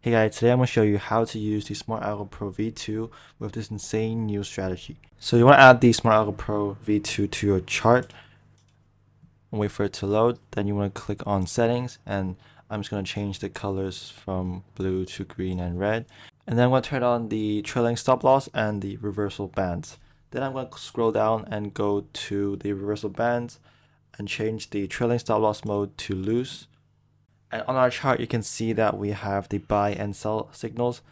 Hey guys, today I'm going to show you how to use the Smart Algo Pro V2 with this insane new strategy. So you want to add the Smart Algo Pro V2 to your chart and wait for it to load. Then you want to click on settings, and I'm just going to change the colors from blue to green and red. And then I'm going to turn on the trailing stop loss and the reversal bands. Then I'm going to scroll down and go to the reversal bands and change the trailing stop loss mode to loose. And on our chart, you can see that we have the buy and sell signals.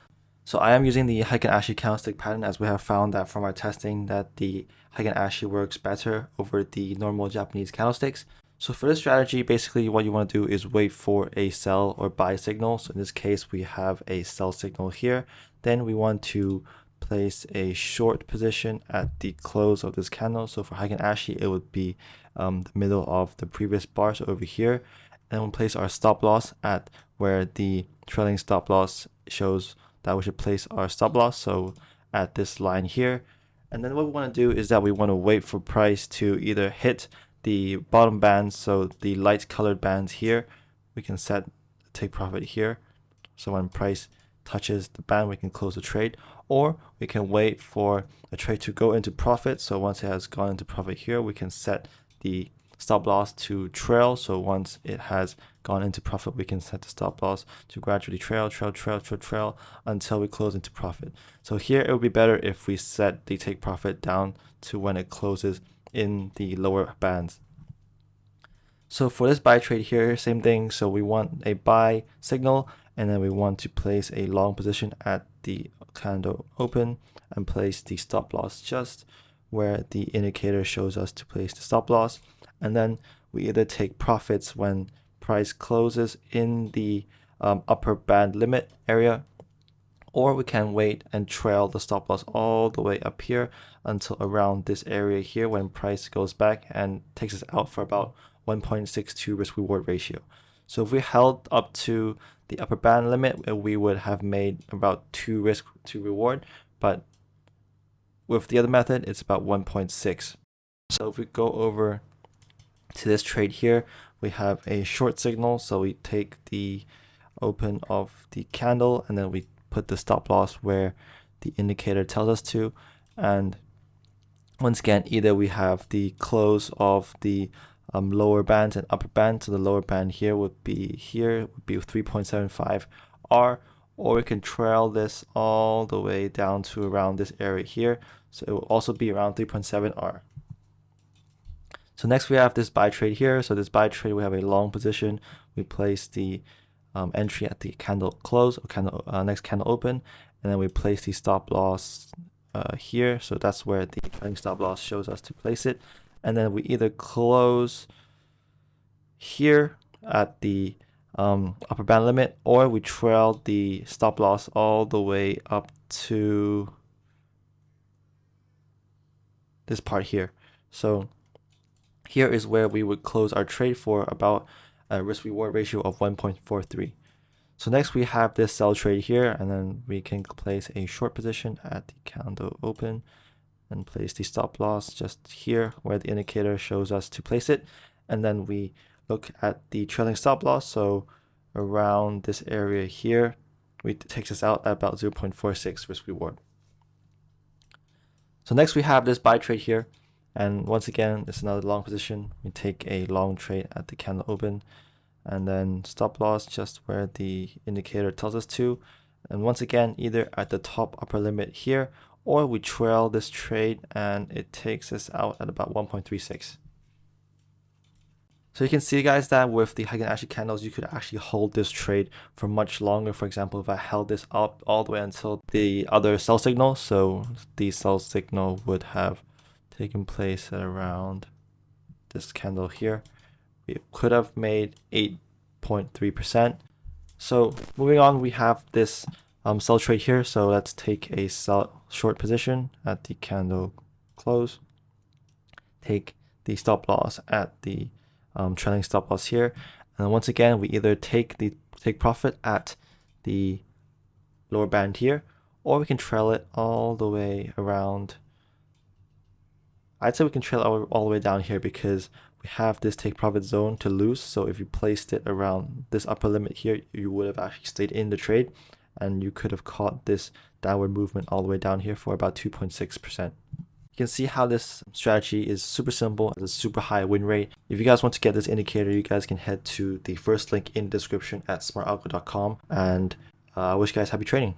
So I am using the Heikin Ashi candlestick pattern, as we have found that from our testing that the Heikin Ashi works better over the normal Japanese candlesticks. So for this strategy, basically what you want to do is wait for a sell or buy signal. So in this case, we have a sell signal here. Then we want to place a short position at the close of this candle. So for Heikin Ashi, it would be the middle of the previous bar, so over here. And we'll place our stop loss at where the trailing stop loss shows that we should place our stop loss, so at this line here. And then what we want to do is that we want to wait for price to either hit the bottom bands, so the light colored bands here, we can set take profit here. So when price touches the band, we can close the trade, or we can wait for a trade to go into profit. So once it has gone into profit here, we can set the stop loss to trail. So once it has gone into profit, we can set the stop loss to gradually trail until we close into profit. So here it would be better if we set the take profit down to when it closes in the lower bands. So for this buy trade here, same thing. So we want a buy signal, and then we want to place a long position at the candle open and place the stop loss just where the indicator shows us to place the stop loss. And then we either take profits when price closes in the upper band limit area, or we can wait and trail the stop loss all the way up here until around this area here when price goes back and takes us out for about 1.62 risk reward ratio. So if we held up to the upper band limit, we would have made about 2 risk to reward, but with the other method, it's about 1.6. So if we go over to this trade here, we have a short signal. So we take the open of the candle, and then we put the stop loss where the indicator tells us to. And once again, either we have the close of the lower bands and upper band. So the lower band here would be 3.75 R, or we can trail this all the way down to around this area here. So it will also be around 3.7 R. So next we have this buy trade here. So this buy trade, we have a long position. We place the entry at the candle close or candle next candle open, and then we place the stop loss here. So that's where the trailing stop loss shows us to place it. And then we either close here at the upper band limit, or we trail the stop loss all the way up to this part here. So here is where we would close our trade for about a risk reward ratio of 1.43. So next we have this sell trade here, and then we can place a short position at the candle open and place the stop loss just here where the indicator shows us to place it. And then we look at the trailing stop loss. So around this area here, it takes us out at about 0.46 risk reward. So next we have this buy trade here. And once again, it's another long position. We take a long trade at the candle open, and then stop loss just where the indicator tells us to. And once again, either at the top upper limit here, or we trail this trade and it takes us out at about 1.36. So you can see, guys, that with the Heikin Ashi candles, you could actually hold this trade for much longer. For example, if I held this up all the way until the other sell signal, so the sell signal would have taken place at around this candle here, we could have made 8.3%. So moving on, we have this sell trade here. So let's take a short position at the candle close, take the stop loss at the trailing stop loss here, and once again we either take profit at the lower band here, or we can trail it all the way around. I'd say we can trail it all the way down here because we have this take profit zone to lose. So if you placed it around this upper limit here, you would have actually stayed in the trade. and you could have caught this downward movement all the way down here for about 2.6%. You can see how this strategy is super simple, has a super high win rate. If you guys want to get this indicator, you guys can head to the first link in the description at smartalgo.com, and I wish you guys happy trading.